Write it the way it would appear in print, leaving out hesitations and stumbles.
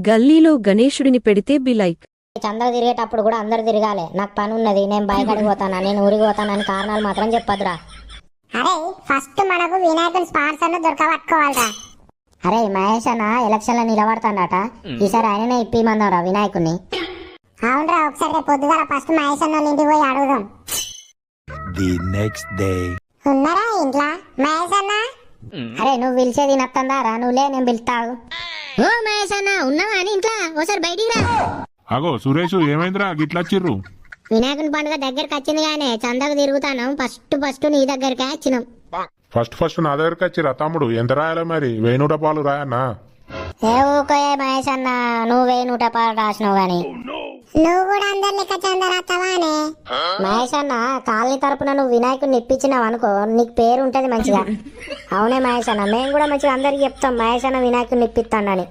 గల్లీలో గణేశుడిని పెడితే బిలైక్. చంద్ర తిరిగేటప్పుడు కూడా అందరు తిరగాలి. నాకు పని ఉన్నది, నేను బయటకు పోతానా, నేను ఊరికి పోతానని కారణాలు మాత్రం చెప్పద్దురా. అరే ఫస్ట్ మనకు వినాయకుని స్పాన్సర్ దొరకబట్టుకోవాలరా. అరే మహేష్ అన్న ఎలక్షన్ లో నిలబడతాడట, ఈసారి ఆయననే ఇప్పిమందాంరా వినాయకుడిని. అవునరా, ఒకసారి రేపు పొద్దుగాల ఫస్ట్ మహేష్ అన్న ఇంటికి పోయి అడుగుదాం. The next day. ఉన్నారా ఇంట్లో మహేష్ అన్న? అరే నువ్వు పిలిచేది నత్తందారా, నువ్వులే నేను పిలుతావు. ఓ మహేష్ అన్న ఉన్నావా అని ఇంట్లో, ఓసారి బయటికి రా. అగో సురేష్ ఏమైందిరా గిట్లచ్చిర్రు? వినాయకుని పండుగ దగ్గరికి వచ్చింది కానీ చందకు తిరుగుతాను. ఫస్ట్ నీ దగ్గరికి వచ్చినాం. ఫస్ట్ నా దగ్గరికి వచ్చిరా తమ్ముడు. ఎంత రాయాలి మరి? 1000 రూపాయలు రాయన్నా? ఏ ఊకోయే మహేష్ అన్న, నువ్వు 1000 రూపాయలు రాసినావు గాని. నువ్వు కూడా అందరు లెక్క చందరాస్తావానే? మహేష్ అన్న కాలనీ తరపున నువ్వు వినాయకుడిని ఇప్పించినావు అనుకో, నీకు పేరు ఉంటది మంచిగా. అవునే మహేష్ అన్న, మేము కూడా మంచిగా అందరికి చెప్తాం మహేష్ అన్న వినాయకుడిని ఇప్పిస్తాడని.